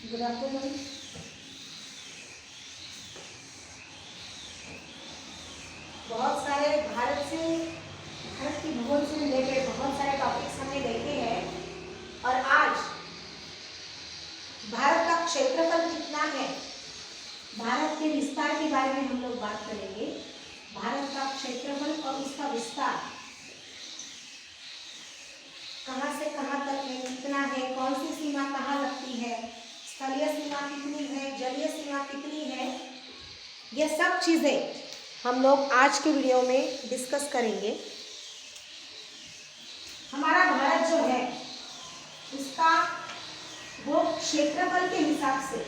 Good afternoon. बहुत सारे भारत की भूगोल से रिलेटेड बहुत सारे टॉपिक्स हमने देखे हैं और आज भारत का क्षेत्रफल कितना है, भारत के विस्तार के बारे में हम लोग बात करेंगे। भारत का क्षेत्रफल और उसका विस्तार कहाँ से कहाँ तक है, कितना है, कौन सी सीमा कहाँ लगती है, स्थलीय सीमा कितनी है, जलीय सीमा कितनी है, ये सब चीज़ें हम लोग आज के वीडियो में डिस्कस करेंगे। हमारा भारत जो है उसका वो क्षेत्रफल के हिसाब से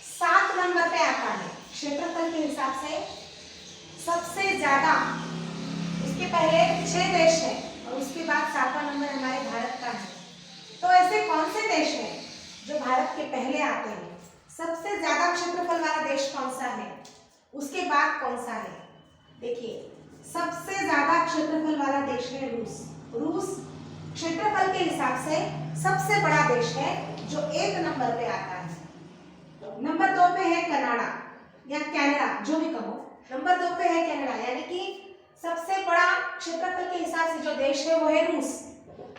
7 नंबर पे आता है। क्षेत्रफल के हिसाब से सबसे ज्यादा, उसके पहले 6 देश है और उसके बाद 7वां नंबर हमारे भारत का है। तो ऐसे कौन से देश हैं जो भारत के पहले आते हैं? सबसे ज्यादा क्षेत्रफल वाला देश कौन सा है, उसके बाद कौन सा है? देखिए, सबसे ज्यादा क्षेत्रफल वाला देश है रूस क्षेत्रफल के हिसाब से सबसे बड़ा देश है जो 1 नंबर पे आता है। नंबर 2 पे है कनाडा या कनाडा, जो भी कहो। नंबर 2 पे है कनाडा, यानी कि सबसे बड़ा क्षेत्रफल के हिसाब से जो देश है वो है रूस।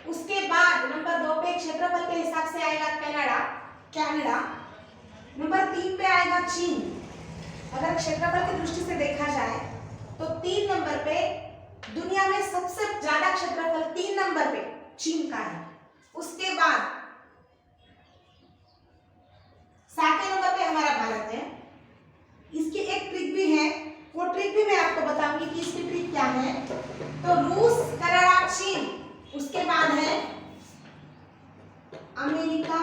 उसके बाद नंबर 2 पे क्षेत्रफल के हिसाब से आएगा कनाडा। नंबर 3 पे आएगा चीन। अगर क्षेत्रफल की दृष्टि से देखा जाए तो 3 नंबर पे दुनिया में सबसे ज्यादा क्षेत्रफल 3 नंबर पे चीन का है। उसके बाद 7वें नंबर पे हमारा भारत है। इसकी एक ट्रिक भी है, वो ट्रिक भी मैं आपको बताऊंगी कि इसकी ट्रिक क्या है। तो रूस, कनाडा, चीन, उसके बाद है अमेरिका।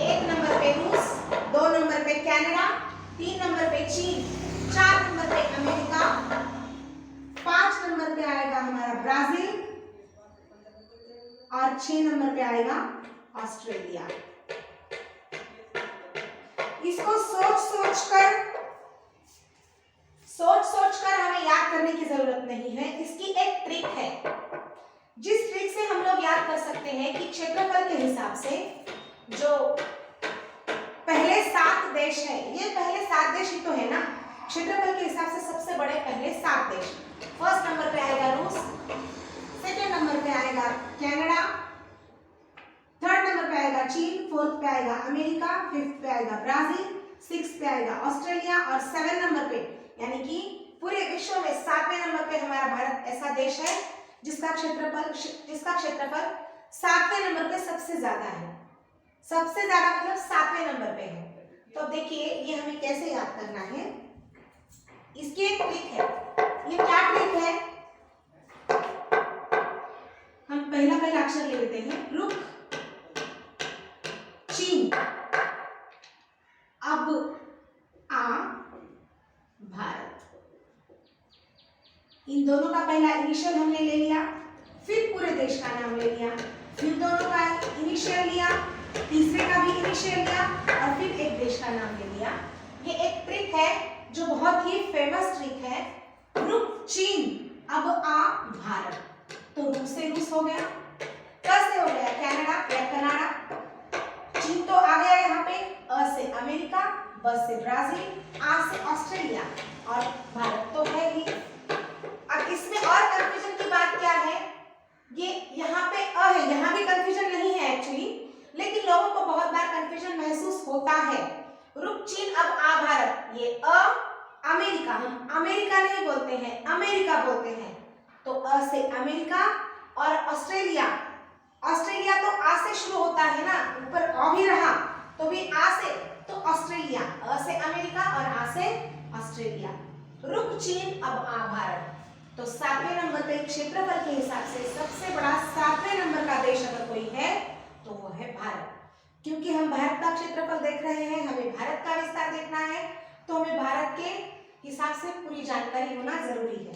1 नंबर पे रूस, 2 नंबर पे कनाडा, 3 नंबर पे चीन, 4 नंबर पे अमेरिका, 5 नंबर पे आएगा हमारा ब्राजील और 6 नंबर पे आएगा ऑस्ट्रेलिया। इसको सोच कर हमें याद करने की जरूरत नहीं है। इसकी एक ट्रिक है, जिस ट्रिक से हम लोग याद कर सकते हैं कि क्षेत्रफल के हिसाब से जो पहले 7 देश है, ये पहले 7 देश ही तो है ना। क्षेत्रफल के हिसाब से सबसे बड़े पहले 7 देश। फर्स्ट नंबर पे आएगा रूस, सेकेंड नंबर पे आएगा कनाडा, थर्ड नंबर पे आएगा चीन, फोर्थ पे आएगा अमेरिका, फिफ्थ पे आएगा ब्राजील, सिक्स्थ पे आएगा ऑस्ट्रेलिया और 7 नंबर पे, यानी कि पूरे विश्व में 7वें नंबर पे हमारा भारत ऐसा देश है जिसका क्षेत्रफल 7वें नंबर पे सबसे ज्यादा है। सबसे ज्यादा मतलब 7वें नंबर पे है। तो देखिए, ये हमें कैसे याद करना है, इसकी एक ट्रिक है। ये क्या ट्रिक है? हम पहला अक्षर ले लेते हैं, रुक, चीन, अब आ भारत। इन दोनों का पहला इनिशियल हमने ले लिया, फिर पूरे देश का नाम ले लिया, फिर दोनों का इनिशियल लिया, तीसरे का भी इनिशियल लिया और फिर एक देश का नाम ले लिया। ये एक ट्रिक है जो बहुत ही फेमस ट्रिक है। रुक चीन, अब आ भारत। तो रुक से रूस हो गया, क से हो गया कनाडा या कनाडा, चीन तो आ गया यहाँ पे, अ से अमेरिका, ब से ब्राजील, आ से ऑस्ट्रेलिया और भारत तो है ही। अब इसमें और कंफ्यूजन की बात क्या है, ये यहाँ पे अ है, यहाँ भी कंफ्यूजन नहीं है एक्चुअली, लेकिन लोगों को बहुत बार कंफ्यूजन महसूस होता है। रुक चीन अब आ भारत, ये अ अमेरिका, हम अमेरिका नहीं बोलते हैं, अमेरिका बोलते हैं। तो अ से अमेरिका और ऑस्ट्रेलिया तो आ से शुरू होता है ना, ऊपर अ भी रहा तो भी आ से, तो ऑस्ट्रेलिया, अ से अमेरिका और आ से ऑस्ट्रेलिया। रुक चीन अब आ भारत। तो 7वें नंबर पे क्षेत्रफल के हिसाब से सबसे बड़ा 7वें नंबर का देश अगर कोई है तो वो है भारत। क्योंकि हम भारत का क्षेत्रफल देख रहे हैं, हमें भारत का विस्तार देखना है, तो हमें भारत के हिसाब से पूरी जानकारी होना जरूरी है।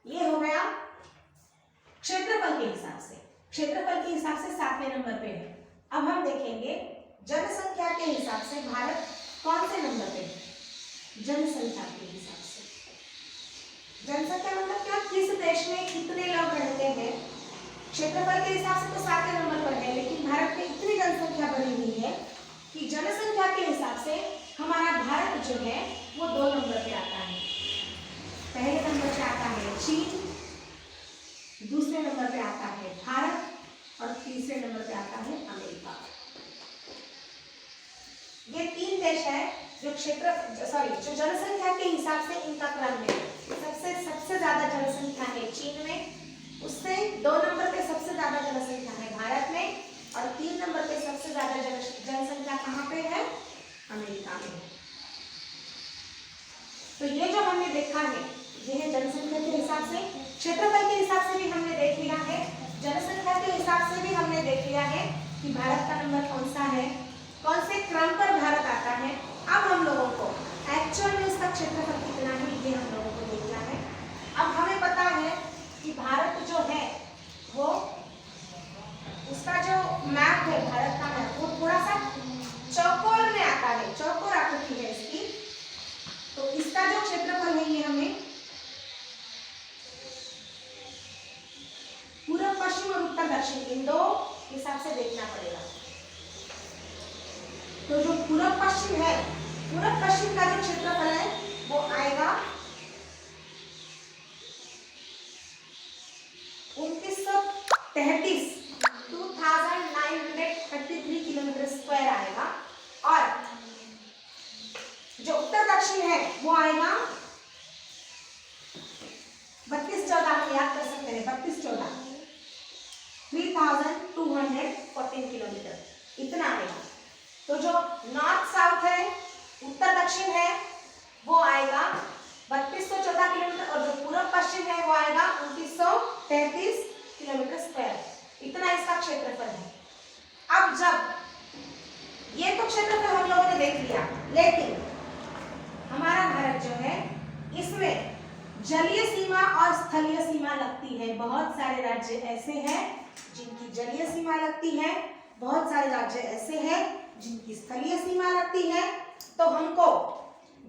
ये हो गया क्षेत्रफल के हिसाब से। क्षेत्रफल के हिसाब से 7वें नंबर पे है। अब हम देखेंगे जनसंख्या के हिसाब से भारत कौन से नंबर पे है। जनसंख्या के हिसाब से देश में कितने लोग रहते हैं? क्षेत्रफल के हिसाब से तो 7वें नंबर पर है, लेकिन भारत में इतनी जनसंख्या बढ़ी हुई है कि जनसंख्या के हिसाब से हमारा भारत जो है वो 2 नंबर पे आता है। पहले नंबर पे आता है चीन, दूसरे नंबर पे आता है भारत और तीसरे नंबर पे आता है अमेरिका। ये 3 देश है जो जो जनसंख्या के हिसाब से इनका क्रम है। सबसे ज्यादा जनसंख्या है चीन में, उससे 2 नंबर पे सबसे ज्यादा जनसंख्या है भारत में, और 3 नंबर पे सबसे ज्यादा जनसंख्या कहाँ पे है? अमेरिका में। तो ये जो हमने देखा है ये है जनसंख्या के हिसाब से, क्षेत्रफल के हिसाब से भी हमने देख लिया है, जनसंख्या के हिसाब से भी हमने देख लिया है कि भारत का नंबर कौन सा है, कौन से क्रम पर भारत आता है। अब हम लोगों को एक्चुअल में इसका क्षेत्रफल कितना है ये हम लोगों को देखना है। अब हमें पता है कि भारत जो है वो उसका जो मैप है, भारत का मैप, वो थोड़ा सा चौकोर में आता है, चौकोर आकृति है इसकी। तो इसका जो क्षेत्रफल है ये हमें पूर्व पश्चिम और उत्तर दक्षिण इन 2 हिसाब से देखना पड़ेगा। तो जो पूर्व पश्चिम है, पूर्व पश्चिम का जो क्षेत्रफल है वो आएगा 2933 2933 किलोमीटर स्क्वायर आएगा, और जो उत्तर दक्षिण है वो आएगा 3214, हम याद कर सकते हैं 3214 3214 किलोमीटर इतना आएगा। तो जो नॉर्थ साउथ है, उत्तर दक्षिण है, वो आएगा 3214 किलोमीटर, और जो पूर्व पश्चिम है वो आएगा 2933 किलोमीटर स्क्वायर। इतना इसका क्षेत्रफल है। अब जब ये तो क्षेत्रफल हम लोगों ने देख लिया, लेकिन हमारा भारत जो है इसमें जलीय सीमा और स्थलीय सीमा लगती है। बहुत सारे राज्य ऐसे हैं जिनकी जलीय सीमा लगती है, बहुत सारे राज्य ऐसे हैं जिनकी स्थलीय सीमा लगती है। तो हमको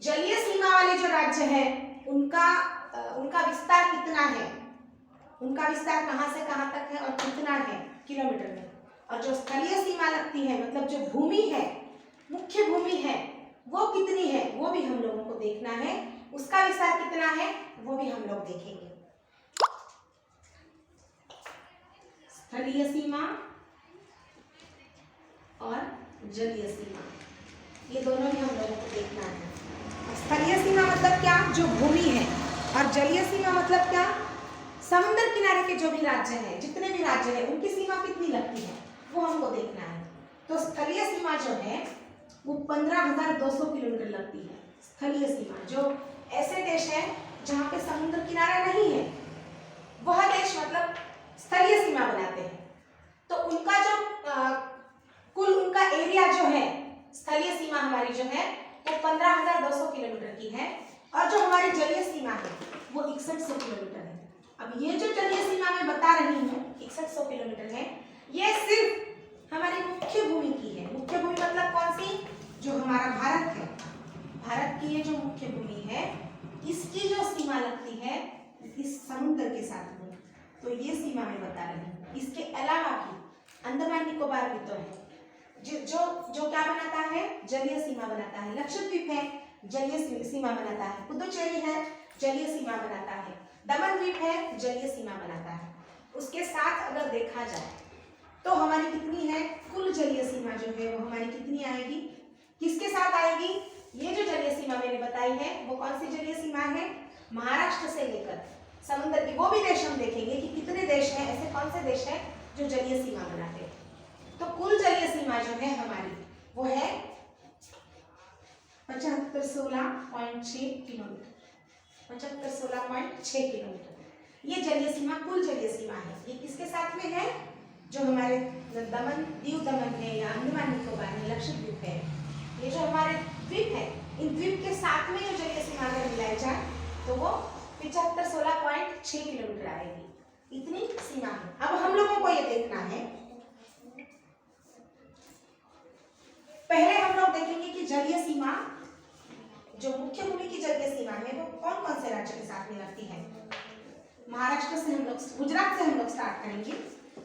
जलीय सीमा वाले जो राज्य हैं उनका विस्तार कितना है, उनका विस्तार कहाँ से कहाँ तक है और कितना है किलोमीटर में, और जो स्थलीय सीमा लगती है मतलब जो भूमि है, मुख्य भूमि है, वो कितनी है वो भी हम लोगों को देखना है। उसका विस्तार कितना है वो भी हम लोग देखेंगे। स्थलीय सीमा और जलीय सीमा, ये दोनों भी हम लोगों को देखना है। स्थलीय सीमा मतलब क्या? जो भूमि है, और जलीय सीमा मतलब क्या? समुद्र किनारे के जो भी राज्य हैं, जितने भी राज्य हैं, उनकी सीमा कितनी लगती है वो हमको देखना है। तो स्थलीय सीमा जो है वो 15,200 किलोमीटर लगती है। स्थलीय सीमा जो ऐसे देश हैं जहाँ पे समुद्र किनारा नहीं है, वह देश मतलब स्थलीय सीमा बनाते हैं। तो उनका जो कुल उनका एरिया जो है, स्थलीय सीमा हमारी जो है वो 15,200 किलोमीटर की है, और जो हमारी जलीय सीमा है वो 6100 किलोमीटर है। अब ये जो जलीय सीमा मैं बता रही हूँ 6100 किलोमीटर है, ये सिर्फ हमारी मुख्य भूमि की है। मुख्य भूमि मतलब कौन सी? जो हमारा भारत है, भारत की ये जो मुख्य भूमि है इसकी जो सीमा लगती है इस समुद्र के साथ में, तो ये सीमा मैं बता रही हूँ। इसके अलावा भी अंडमान निकोबार भी तो है जो क्या बनाता है? जलीय सीमा बनाता है। लक्षद्वीप है, जलीय सीमा बनाता है। पुदुचेरी है, जलीय सीमा बनाता है। दमन द्वीप है, जलीय सीमा बनाता है। उसके साथ अगर देखा जाए तो हमारी कितनी है कुल जलीय सीमा जो है वो हमारी कितनी आएगी? किसके साथ आएगी? ये जो जलीय सीमा मैंने बताई है वो कौन सी जलीय सीमा है? महाराष्ट्र से लेकर समुद्र की, वो भी देश हम देखेंगे कि कितने देश हैं, ऐसे कौन से देश हैं जो जलीय सीमा बनाते हैं। तो कुल जलीय सीमा जो है हमारी वो है 7516.6 किलोमीटर, 7516.6 किलोमीटर। ये जलीय सीमा कुल जलीय सीमा है। ये किसके साथ में है? जो हमारे दीव दमन है या अंडमान निकोबार है, लक्षद्वीप है, ये जो हमारे द्वीप है, इन द्वीप के साथ में जो जलीय सीमा अगर मिलाई जाए तो वो 7516.6 किलोमीटर आएगी। इतनी सीमा है। अब हम लोगों को ये देखना है, पहले हम लोग देखेंगे कि जलीय सीमा, जो मुख्य भूमि की जलीय सीमा है वो कौन कौन से राज्य के साथ में लगती है। महाराष्ट्र से हम लोग, गुजरात से हम लोग स्टार्ट करेंगे।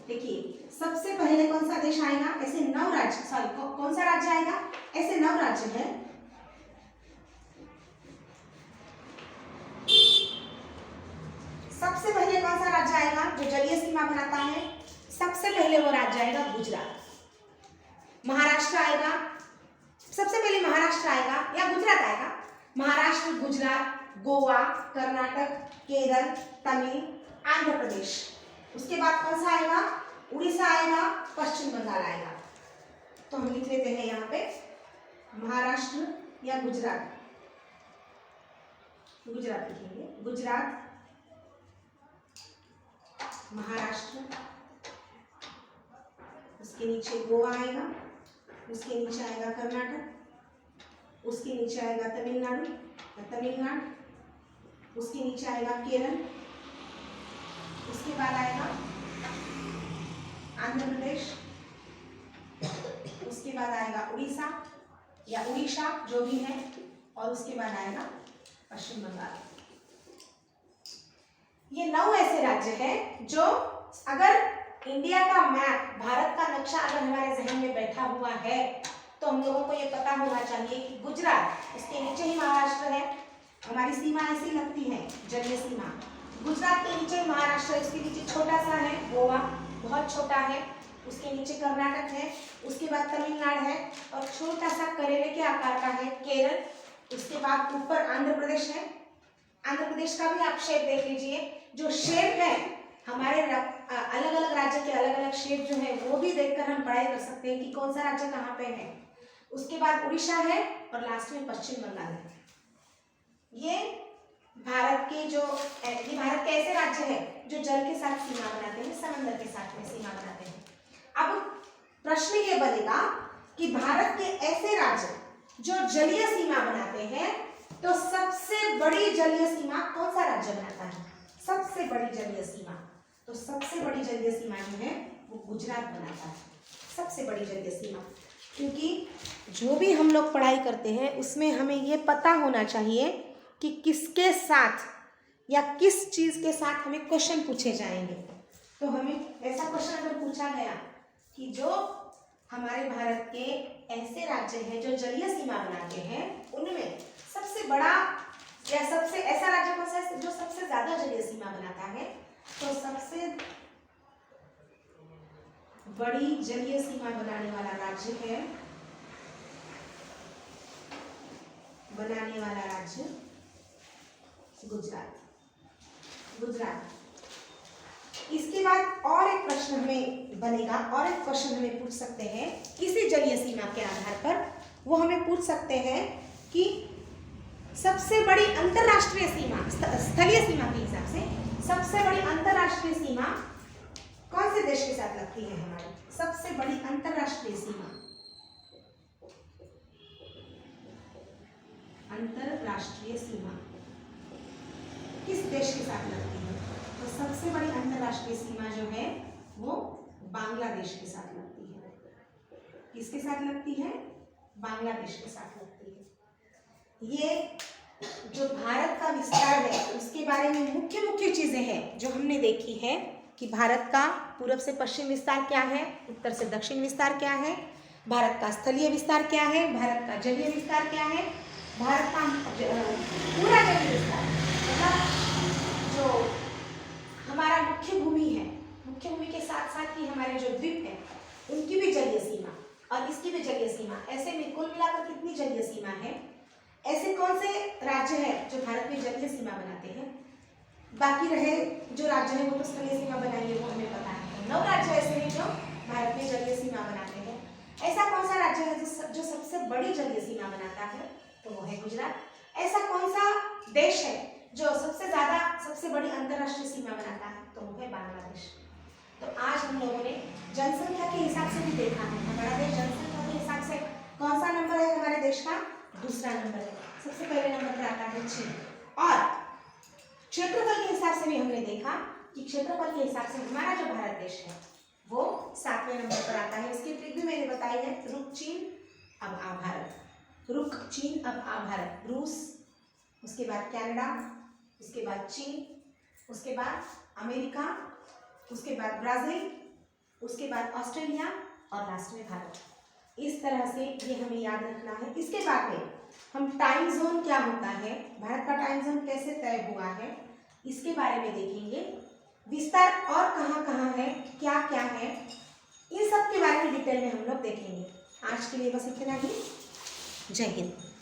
देखिए सबसे पहले कौन सा देश आएगा, ऐसे 9 राज्य, सॉरी कौन सा राज्य आएगा, ऐसे 9 राज्य है। सबसे पहले कौन सा राज्य आएगा जो जलीय सीमा बनाता है, सबसे पहले वो राज्य आएगा गुजरात। महाराष्ट्र आएगा, सबसे पहले महाराष्ट्र आएगा या गुजरात आएगा, महाराष्ट्र, गुजरात, गोवा, कर्नाटक, केरल, तमिल, आंध्र प्रदेश। उसके बाद कौन सा आएगा, उड़ीसा आएगा, पश्चिम बंगाल आएगा। तो हम लिख लेते हैं यहाँ पे महाराष्ट्र या गुजरात, गुजरात लिखेंगे, गुजरात, महाराष्ट्र, उसके नीचे गोवा आएगा, उसके नीचे आएगा कर्नाटक, उसके नीचे आएगा तमिलनाडु, उसके नीचे आएगा केरल, उसके बाद आएगा आंध्र प्रदेश, उसके बाद आएगा उड़ीसा या उड़ीसा जो भी है, और उसके बाद आएगा पश्चिम बंगाल। ये 9 ऐसे राज्य हैं जो अगर इंडिया का मैप, भारत का नक्शा अगर हमारे जहन में बैठा हुआ है तो हम लोगों को ये पता होना चाहिए कि गुजरात, उसके नीचे ही महाराष्ट्र है, हमारी सीमा ऐसी लगती है जलीय सीमा। गुजरात के नीचे महाराष्ट्र, इसके नीचे छोटा सा है गोवा, बहुत छोटा है, उसके नीचे कर्नाटक है, उसके बाद तमिलनाडु है, और छोटा सा करेले के आकार का है केरल, उसके बाद ऊपर आंध्र प्रदेश है। आंध्र प्रदेश का भी आप शेप देख लीजिए, जो शेप है हमारे अलग अलग राज्य के अलग अलग शेप जो है वो भी देखकर हम पढ़ाई कर सकते हैं कि कौन सा राज्य कहाँ पे है। उसके बाद उड़ीसा है और लास्ट में पश्चिम बंगाल है। ये भारत के ऐसे राज्य है जो जल के साथ सीमा बनाते हैं, समंदर के साथ में सीमा बनाते हैं। अब प्रश्न ये बनेगा कि भारत के ऐसे राज्य जो जलीय सीमा बनाते हैं, तो सबसे बड़ी जलीय सीमा कौन सा राज्य बनाता है, सबसे बड़ी जलीय सीमा, तो सबसे बड़ी जलीय सीमा जो है वो गुजरात बनाता है, सबसे बड़ी जलीय सीमा। क्योंकि जो भी हम लोग पढ़ाई करते हैं उसमें हमें ये पता होना चाहिए कि किसके साथ या किस चीज़ के साथ हमें क्वेश्चन पूछे जाएंगे। तो हमें ऐसा क्वेश्चन अगर पूछा गया कि जो हमारे भारत के ऐसे राज्य हैं जो जलीय सीमा बनाते हैं, उनमें सबसे बड़ा या सबसे ऐसा राज्य कौन सा है जो सबसे ज्यादा जलीय सीमा बनाता है, तो सबसे बड़ी जलीय सीमा बनाने वाला राज्य है, गुजरात। इसके बाद और एक प्रश्न हमें बनेगा, और एक क्वेश्चन हमें पूछ सकते हैं इसी जलीय सीमा के आधार पर, वो हमें पूछ सकते हैं कि सबसे बड़ी अंतरराष्ट्रीय सीमा, स्थलीय सीमा के हिसाब से सबसे बड़ी अंतरराष्ट्रीय सीमा कौन से देश के साथ लगती है हमारी, सबसे बड़ी अंतरराष्ट्रीय सीमा, अंतरराष्ट्रीय सीमा किस देश के साथ लगती है, तो सबसे बड़ी अंतरराष्ट्रीय सीमा जो है वो बांग्लादेश के साथ लगती है। किसके साथ लगती है, बांग्लादेश के साथ लगती है। ये जो भारत का विस्तार है उसके बारे में मुख्य मुख्य चीजें हैं जो हमने देखी है कि भारत का पूरब से पश्चिम विस्तार क्या है, उत्तर से दक्षिण विस्तार क्या है, भारत का स्थलीय विस्तार क्या है, भारत का जलीय विस्तार क्या है, भारत का पूरा जलीय विस्तार मतलब जो हमारा मुख्य भूमि है, मुख्य भूमि के साथ साथ ही हमारे जो द्वीप है उनकी भी जलीय सीमा और इसकी भी जलीय सीमा, ऐसे में कुल मिलाकर कितनी जलीय सीमा है, ऐसे कौन से राज्य है जो भारत में जलीय सीमा बनाते हैं। बाकी रहे जो राज्य है वो तो स्थलीय सीमा बनाएंगे, वो हमें पता है। 9 राज्य ऐसे हैं जो भारत में जलीय सीमा बनाते हैं। ऐसा कौन सा राज्य है जो सबसे बड़ी जलीय सीमा बनाता है, तो वो है गुजरात। ऐसा कौन सा देश है जो सबसे बड़ी अंतरराष्ट्रीय सीमा बनाता है, तो वो है बांग्लादेश। तो आज हम लोगों ने जनसंख्या के हिसाब से भी देखा है, हमारा देश जनसंख्या के हिसाब से कौन सा नंबर है हमारे देश का, दूसरा नंबर है। सबसे पहले नंबर पर आता है चीन। और क्षेत्रफल के हिसाब से भी हमने देखा कि क्षेत्रफल के हिसाब से हमारा जो भारत देश है वो 7वें नंबर पर आता है। इसकी ट्रिक भी मैंने बताई है, रुक चीन अब आ भारत, रुक चीन अब आ भारत, रूस, उसके बाद कनाडा, उसके बाद चीन, उसके बाद अमेरिका, उसके बाद ब्राज़ील, उसके बाद ऑस्ट्रेलिया और लास्ट में भारत। इस तरह से ये हमें याद रखना है। इसके बाद में हम टाइम जोन क्या होता है, भारत का टाइम जोन कैसे तय हुआ है, इसके बारे में देखेंगे। विस्तार और कहाँ कहाँ है, क्या क्या है, इन सब के बारे में डिटेल में हम लोग देखेंगे। आज के लिए बस इतना ही। जय हिंद।